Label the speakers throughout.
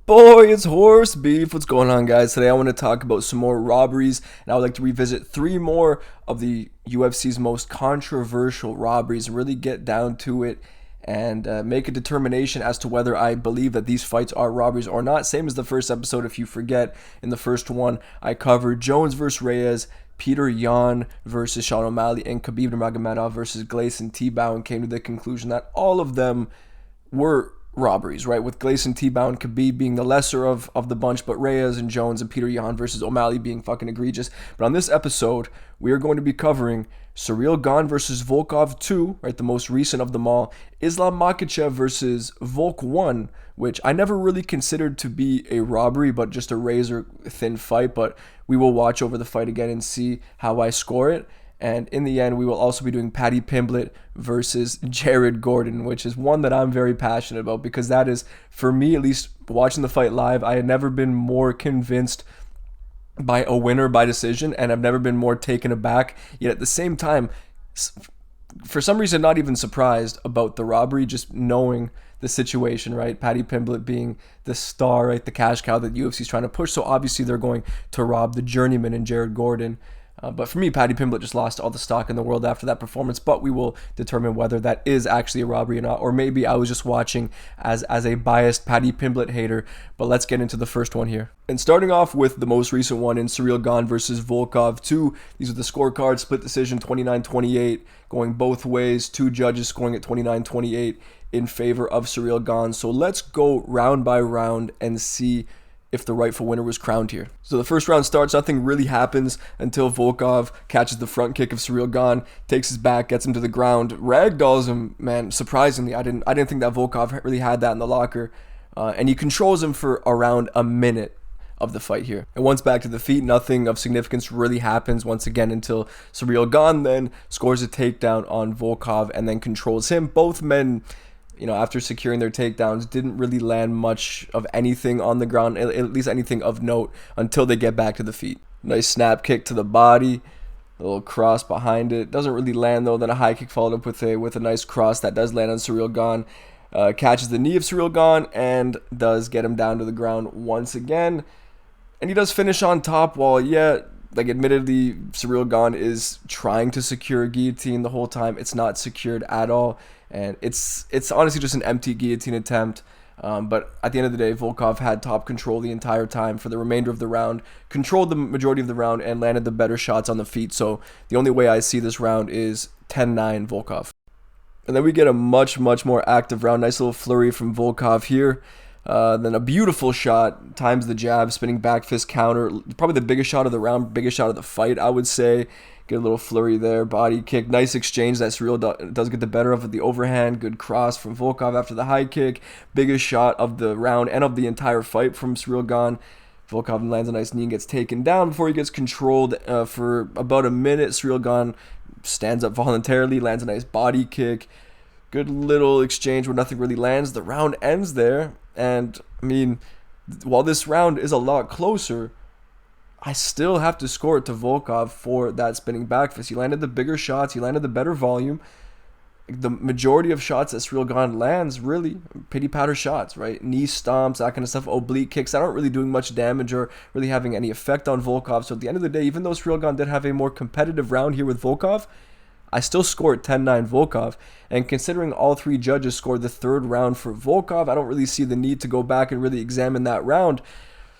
Speaker 1: Boy, it's horse beef. What's going on, guys? Today I want to talk about some more robberies, and I would like to revisit three more of the UFC's most controversial robberies and really get down to it and make a determination as to whether I believe that these fights are robberies or not. Same as the first episode, if you forget. In the first one, I covered Jones versus Reyes, Peter Yan versus Sean O'Malley, and Khabib Nurmagomedov versus Gleison Tibau, and came to the conclusion that all of them were robberies, right? With Gleison Tibau and Khabib being the lesser of the bunch, but Reyes and Jones and Peter Yan versus O'Malley being fucking egregious. But on this episode, we are going to be covering Ciryl Gane versus Volkov 2, right? The most recent of them all. Islam Makhachev versus Volk 1, which I never really considered to be a robbery, but just a razor thin fight. But we will watch over the fight again and see how I score it. And in the end, we will also be doing Paddy Pimblett versus Jared Gordon, which is one that I'm very passionate about because that is, for me at least, watching the fight live, I had never been more convinced by a winner by decision, and I've never been more taken aback. Yet at the same time, for some reason, not even surprised about the robbery, just knowing the situation, right? Paddy Pimblett being the star, right? The cash cow that UFC's trying to push. So obviously they're going to rob the journeyman in Jared Gordon. But for me, Paddy Pimblett just lost all the stock in the world after that performance. But we will determine whether that is actually a robbery or not. Or maybe I was just watching as a biased Paddy Pimblett hater. But let's get into the first one here. And starting off with the most recent one in Ciryl Gane versus Volkov 2. These are the scorecards, split decision 29-28, going both ways. Two judges scoring at 29-28 in favor of Ciryl Gane. So let's go round by round and see if the rightful winner was crowned here. So the first round starts, nothing really happens until Volkov catches the front kick of Ciryl Gane, takes his back, gets him to the ground, ragdolls him, man, surprisingly. I didn't think that Volkov really had that in the locker. And he controls him for around a minute of the fight here. And once back to the feet, nothing of significance really happens once again until Ciryl Gane then scores a takedown on Volkov and then controls him. Both men, after securing their takedowns, didn't really land much of anything on the ground, at least anything of note, until they get back to the feet. Nice snap kick to the body, a little cross behind it. Doesn't really land though. Then a high kick followed up with a nice cross that does land on Ciryl Gane. Catches the knee of Ciryl Gane and does get him down to the ground once again. And he does finish on top while, admittedly, Ciryl Gane is trying to secure a guillotine the whole time. It's not secured at all. And it's honestly just an empty guillotine attempt. But at the end of the day, Volkov had top control the entire time for the remainder of the round, controlled the majority of the round, and landed the better shots on the feet. So the only way I see this round is 10-9 Volkov. And then we get a much, much more active round. Nice little flurry from Volkov here. Then a beautiful shot, times the jab, spinning back fist counter. Probably the biggest shot of the round, biggest shot of the fight, I would say. Get a little flurry there, body kick, nice exchange that Ciryl does get the better of with the overhand. Good cross from Volkov after the high kick. Biggest shot of the round and of the entire fight from Ciryl Gane. Volkov lands a nice knee and gets taken down before he gets controlled for about a minute. Ciryl Gane stands up voluntarily, lands a nice body kick. Good little exchange where nothing really lands. The round ends there. And, while this round is a lot closer, I still have to score it to Volkov for that spinning back fist. He landed the bigger shots. He landed the better volume. The majority of shots that Ciryl Gane lands, really, pity patter shots, right? Knee stomps, that kind of stuff, oblique kicks that aren't really doing much damage or really having any effect on Volkov. So at the end of the day, even though Ciryl Gane did have a more competitive round here with Volkov, I still score at 10-9 Volkov. And considering all three judges scored the third round for Volkov, I don't really see the need to go back and really examine that round.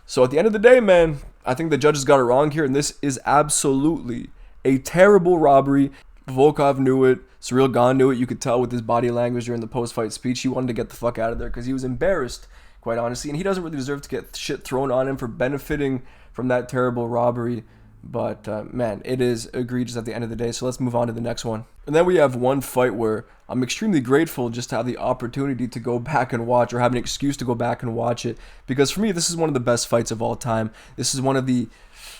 Speaker 1: So at the end of the day, man, I think the judges got it wrong here, and this is absolutely a terrible robbery. Volkov knew it. Ciryl Gane knew it. You could tell with his body language during the post-fight speech. He wanted to get the fuck out of there because he was embarrassed, quite honestly, and he doesn't really deserve to get shit thrown on him for benefiting from that terrible robbery. But, man, it is egregious at the end of the day, so let's move on to the next one. And then we have one fight where I'm extremely grateful just to have the opportunity to go back and watch, or have an excuse to go back and watch it, because for me, this is one of the best fights of all time. This is one of the,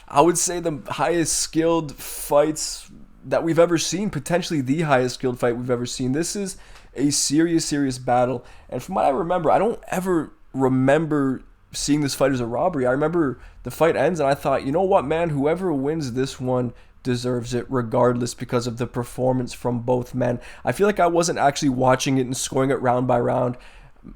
Speaker 1: I would say, the highest skilled fights that we've ever seen, potentially the highest skilled fight we've ever seen. This is a serious battle, and from what I remember, I don't ever remember seeing this fight as a robbery. I remember the fight ends and I thought, you know what, man, whoever wins this one deserves it regardless because of the performance from both men. I feel like I wasn't actually watching it and scoring it round by round.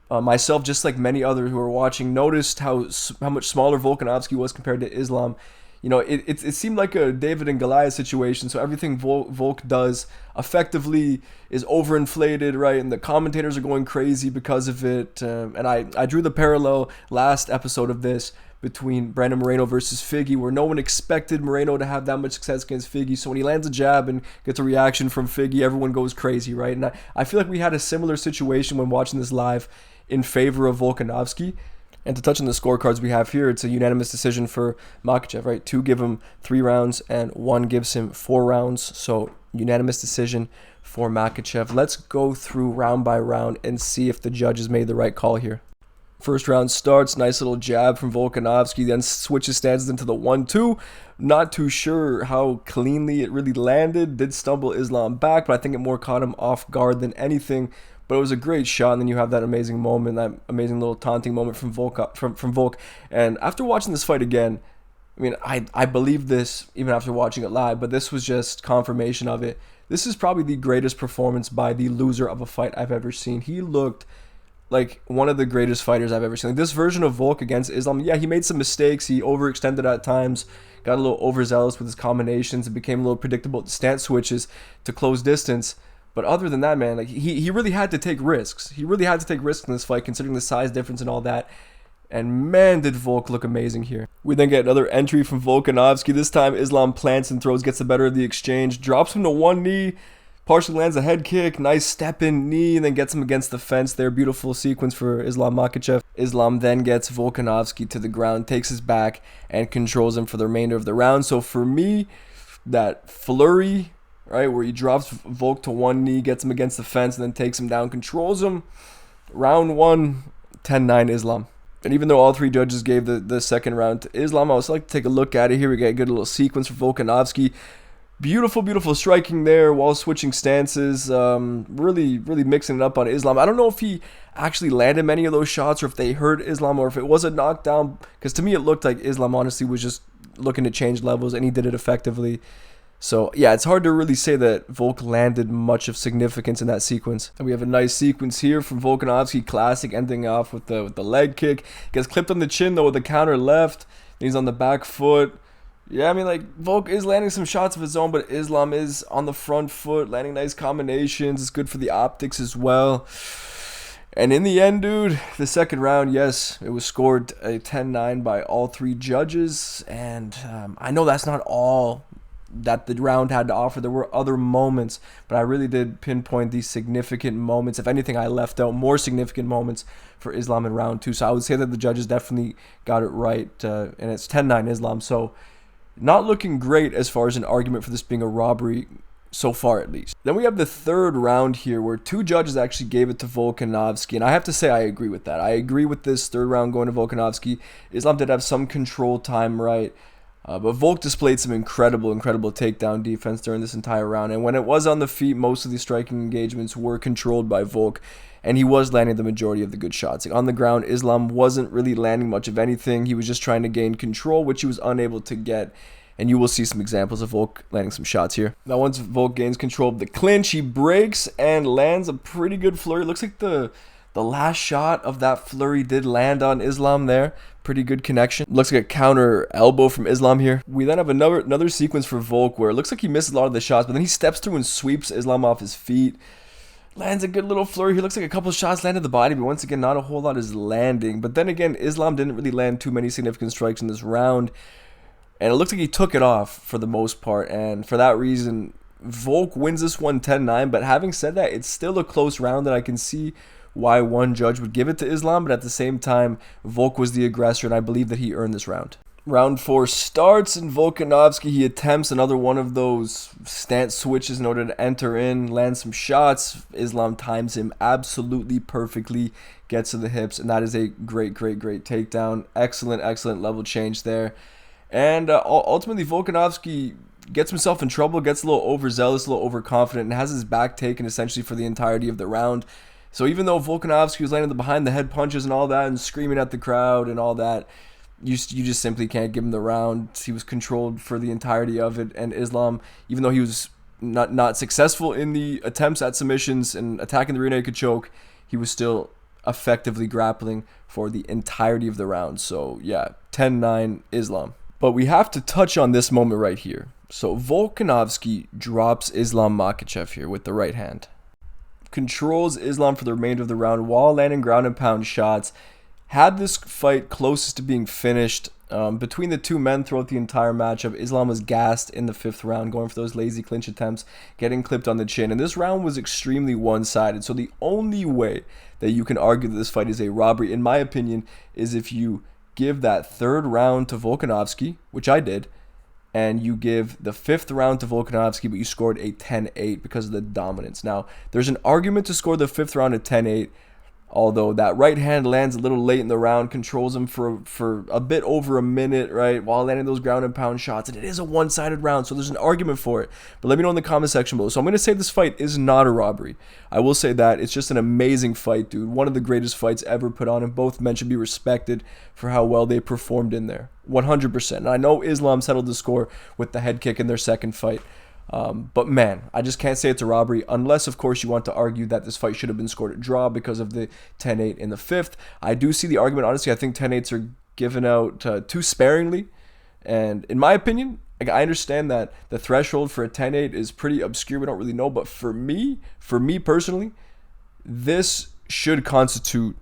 Speaker 1: myself, just like many others who were watching, noticed how much smaller Volkanovski was compared to Islam. It seemed like a David and Goliath situation. So everything Volk does effectively is overinflated, right? And the commentators are going crazy because of it. And I drew the parallel last episode of this between Brandon Moreno versus Figgy, where no one expected Moreno to have that much success against Figgy. So when he lands a jab and gets a reaction from Figgy, everyone goes crazy, right? And I feel like we had a similar situation when watching this live in favor of Volkanovski. And to touch on the scorecards we have here, it's a unanimous decision for Makhachev, right? 2 give him 3 rounds and 1 gives him 4 rounds. So unanimous decision for Makhachev. Let's go through round by round and see if the judges made the right call here. First round starts, nice little jab from Volkanovski, then switches stances into the 1-2. Not too sure how cleanly it really landed. Did stumble Islam back, but I think it more caught him off guard than anything. But it was a great shot, and then you have that amazing moment, that amazing little taunting moment from Volk. And after watching this fight again, I mean, I believe this even after watching it live, but this was just confirmation of it. This is probably the greatest performance by the loser of a fight I've ever seen. He looked like one of the greatest fighters I've ever seen. Like this version of Volk against Islam, yeah, he made some mistakes. He overextended at times, got a little overzealous with his combinations, and became a little predictable at stance switches to close distance. But other than that, man, like he really had to take risks. He really had to take risks in this fight, considering the size difference and all that. And man, did Volk look amazing here. We then get another entry from Volkanovski. This time, Islam plants and throws, gets the better of the exchange, drops him to one knee, partially lands a head kick, nice step-in knee, and then gets him against the fence there. Beautiful sequence for Islam Makhachev. Islam then gets Volkanovski to the ground, takes his back, and controls him for the remainder of the round. So for me, that flurry, right, where he drops Volk to one knee, gets him against the fence, and then takes him down, controls him. Round 1, 10-9 Islam. And even though all 3 judges gave the second round to Islam, I would like to take a look at it. Here we get a good little sequence for Volkanovski. Beautiful, beautiful striking there while switching stances. Really mixing it up on Islam. I don't know if he actually landed many of those shots or if they hurt Islam or if it was a knockdown. Because to me, it looked like Islam honestly was just looking to change levels, and he did it effectively. So, yeah, it's hard to really say that Volk landed much of significance in that sequence. And we have a nice sequence here from Volkanovski, classic, ending off with the leg kick. Gets clipped on the chin, though, with the counter left. He's on the back foot. Yeah, I mean, like, Volk is landing some shots of his own, but Islam is on the front foot, landing nice combinations. It's good for the optics as well. And in the end, dude, the second round, yes, it was scored a 10-9 by all 3 judges. And I know that's not all that the round had to offer. There were other moments, but I really did pinpoint these significant moments. If anything, I left out more significant moments for Islam in round 2. So I would say that the judges definitely got it right, and it's 10-9 Islam. So not looking great as far as an argument for this being a robbery so far, at least. Then we have the third round here where 2 judges actually gave it to Volkanovski, and I have to say I agree with that. I agree with this third round going to Volkanovski. Islam did have some control time, right? But Volk displayed some incredible takedown defense during this entire round. And when it was on the feet, most of the striking engagements were controlled by Volk. And he was landing the majority of the good shots. Like on the ground, Islam wasn't really landing much of anything. He was just trying to gain control, which he was unable to get. And you will see some examples of Volk landing some shots here. Now, once Volk gains control of the clinch, he breaks and lands a pretty good flurry. Looks like the last shot of that flurry did land on Islam there. Pretty good connection. Looks like a counter elbow from Islam here. We then have another sequence for Volk where it looks like he misses a lot of the shots, but then he steps through and sweeps Islam off his feet. Lands a good little flurry. He looks like a couple shots landed the body, but once again, not a whole lot is landing. But then again, Islam didn't really land too many significant strikes in this round. And it looks like he took it off for the most part. And for that reason, Volk wins this one 10-9. But having said that, it's still a close round that I can see why one judge would give it to Islam, but at the same time, Volk was the aggressor, and I believe that he earned this round. Round 4 starts, and Volkanovski, he attempts another one of those stance switches in order to enter in, land some shots. Islam times him absolutely perfectly, gets to the hips, and that is a great takedown. Excellent level change there. And ultimately, Volkanovski gets himself in trouble, gets a little overzealous, a little overconfident, and has his back taken essentially for the entirety of the round. So even though Volkanovski was landing the behind the head punches and all that and screaming at the crowd and all that, you just simply can't give him the round. He was controlled for the entirety of it. And Islam, even though he was not successful in the attempts at submissions and attacking the rear naked choke, he was still effectively grappling for the entirety of the round. So yeah, 10-9 Islam. But we have to touch on this moment right here. So Volkanovski drops Islam Makhachev here with the right hand. Controls Islam for the remainder of the round while landing ground and pound shots. Had this fight closest to being finished. Between the two men throughout the entire matchup, Islam was gassed in the 5th round, going for those lazy clinch attempts, getting clipped on the chin. And this round was extremely one-sided. So the only way that you can argue that this fight is a robbery, in my opinion, is if you give that 3rd round to Volkanovski, which I did, and you give the 5th round to Volkanovski, but you scored a 10-8 because of the dominance. Now, there's an argument to score the 5th round at 10-8, although that right hand lands a little late in the round, controls him for a bit over a minute, right, while landing those ground and pound shots. And it is a one-sided round, so there's an argument for it. But let me know in the comment section below. So I'm going to say this fight is not a robbery. I will say that. It's just an amazing fight, dude. One of the greatest fights ever put on, and both men should be respected for how well they performed in there. 100%. And I know Islam settled the score with the head kick in their second fight. But man, I just can't say it's a robbery unless, of course, you want to argue that this fight should have been scored a draw because of the 10-8 in the 5th. I do see the argument. Honestly, I think 10-8s are given out too sparingly. And in my opinion, like, I understand that the threshold for a 10-8 is pretty obscure. We don't really know. But for me personally, this should constitute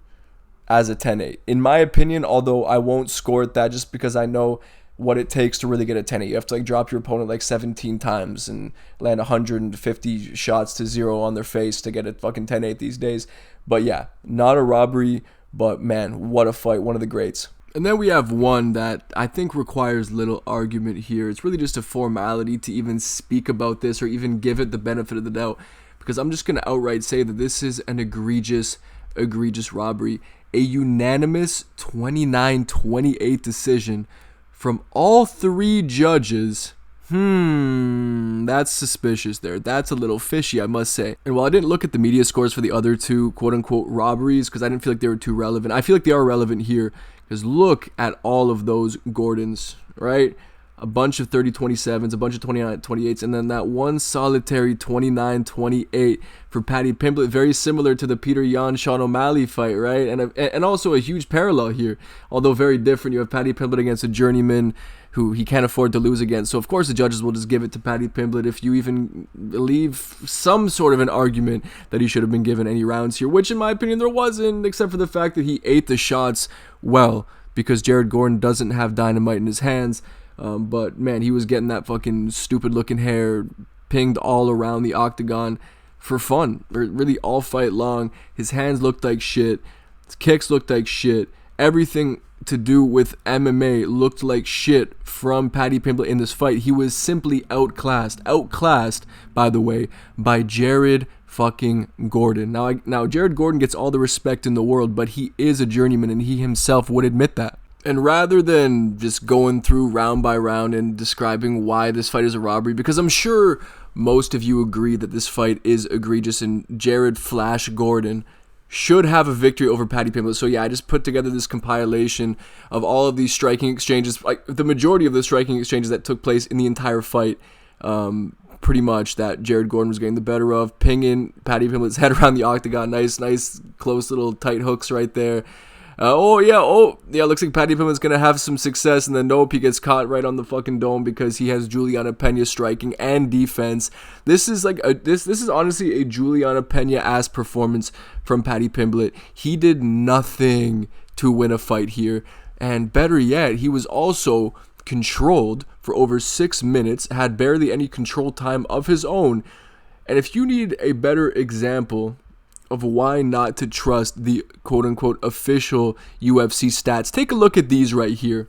Speaker 1: as a 10-8. In my opinion, although I won't score it that just because I know what it takes to really get a 10-8. You have to like drop your opponent like 17 times and land 150 shots to 0 on their face to get a fucking 10-8 these days. But yeah, not a robbery, but man, what a fight. One of the greats. And then we have one that I think requires little argument here. It's really just a formality to even speak about this or even give it the benefit of the doubt, because I'm just going to outright say that this is an egregious robbery. A unanimous 29-28 decision from all 3 judges. That's suspicious there. That's a little fishy, I must say. And while I didn't look at the media scores for the other 2 quote-unquote robberies because I didn't feel like they were too relevant, I feel like they are relevant here because look at all of those Gordons, right? A bunch of 30-27s, a bunch of 29-28s, and then that one solitary 29-28 for Paddy Pimblett, very similar to the Peter Yan Sean O'Malley fight, right? And also a huge parallel here, although very different. You have Paddy Pimblett against a journeyman who he can't afford to lose against. So of course the judges will just give it to Paddy Pimblett if you even leave some sort of an argument that he should have been given any rounds here, which in my opinion there wasn't, except for the fact that he ate the shots well because Jared Gordon doesn't have dynamite in his hands. But man, he was getting that fucking stupid looking hair pinged all around the octagon for fun, really all fight long. His hands looked like shit, his kicks looked like shit, everything to do with MMA looked like shit from Paddy Pimblett in this fight. He was simply outclassed, by the way, by Jared fucking Gordon. Now Jared Gordon gets all the respect in the world, but he is a journeyman and he himself would admit that. And rather than just going through round by round and describing why this fight is a robbery, because I'm sure most of you agree that this fight is egregious and Jared Flash Gordon should have a victory over Paddy Pimblett. So yeah, I just put together this compilation of all of these striking exchanges, like the majority of the striking exchanges that took place in the entire fight, pretty much that Jared Gordon was getting the better of, pinging Paddy Pimblett's head around the octagon. Nice, close little tight hooks right there. Looks like Paddy Pimblett's gonna have some success, and then nope, he gets caught right on the fucking dome because he has Juliana Pena striking and defense. This is honestly a Juliana Pena-ass performance from Paddy Pimblett. He did nothing to win a fight here, and better yet, he was also controlled for over 6 minutes, had barely any control time of his own. And if you need a better example of why not to trust the quote-unquote official UFC stats, take a look at these right here.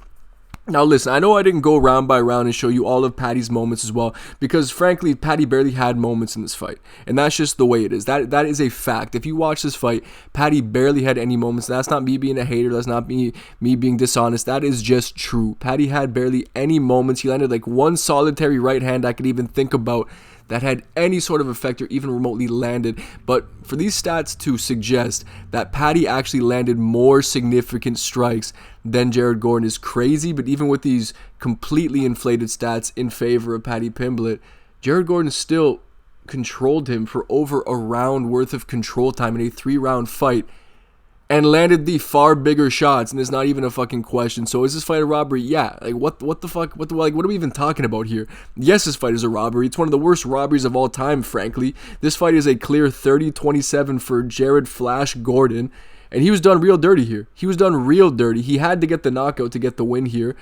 Speaker 1: Now listen, I know I didn't go round by round and show you all of Paddy's moments as well, because frankly, Paddy barely had moments in this fight, and that's just the way it is. That is a fact. If you watch this fight, Paddy barely had any moments. That's not me being a hater. That's not me being dishonest. That is just true. Paddy had barely any moments. He landed like one solitary right hand I could even think about that had any sort of effect or even remotely landed. But for these stats to suggest that Paddy actually landed more significant strikes than Jared Gordon is crazy. But even with these completely inflated stats in favor of Paddy Pimblett, Jared Gordon still controlled him for over a round worth of control time in a 3-round fight. and landed the far bigger shots, and it's not even a fucking question. So is this fight a robbery? Yeah. Like what the fuck? What are we even talking about here? Yes, this fight is a robbery. It's one of the worst robberies of all time, frankly. This fight is a clear 30-27 for Jared Flash Gordon, and he was done real dirty here. He was done real dirty. He had to get the knockout to get the win here.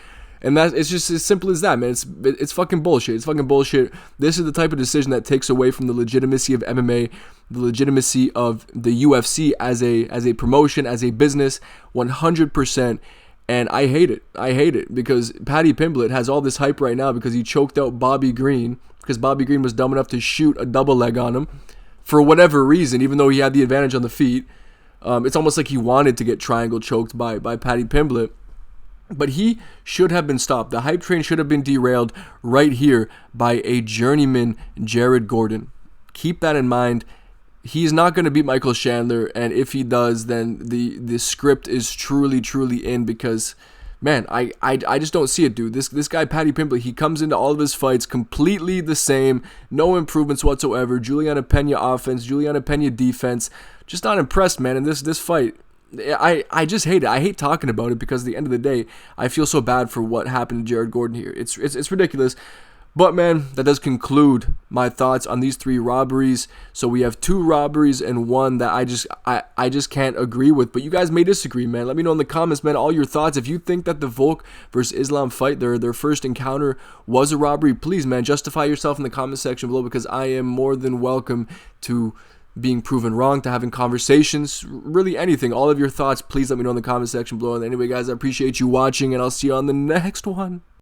Speaker 1: And it's just as simple as that, man. It's fucking bullshit. It's fucking bullshit. This is the type of decision that takes away from the legitimacy of MMA, the legitimacy of the UFC as a promotion, as a business, 100%. And I hate it. I hate it because Paddy Pimblett has all this hype right now because he choked out Bobby Green because Bobby Green was dumb enough to shoot a double leg on him for whatever reason, even though he had the advantage on the feet. It's almost like he wanted to get triangle choked by Paddy Pimblett. But he should have been stopped. The hype train should have been derailed right here by a journeyman, Jared Gordon. Keep that in mind. He's not going to beat Michael Chandler, and if he does, then the script is truly in because, man, I just don't see it, dude. This guy, Paddy Pimblett, he comes into all of his fights completely the same, no improvements whatsoever. Juliana Pena offense, Juliana Pena defense. Just not impressed, man, in this fight. I just hate it. I hate talking about it because at the end of the day, I feel so bad for what happened to Jared Gordon here. It's ridiculous. But man, that does conclude my thoughts on these 3 robberies. So we have 2 robberies and 1 that I just can't agree with. But you guys may disagree, man. Let me know in the comments, man, all your thoughts. If you think that the Volk versus Islam fight, their first encounter was a robbery, please, man, justify yourself in the comment section below because I am more than welcome to being proven wrong, to having conversations, really anything. All of your thoughts, please let me know in the comment section below. And anyway, guys, I appreciate you watching, and I'll see you on the next one.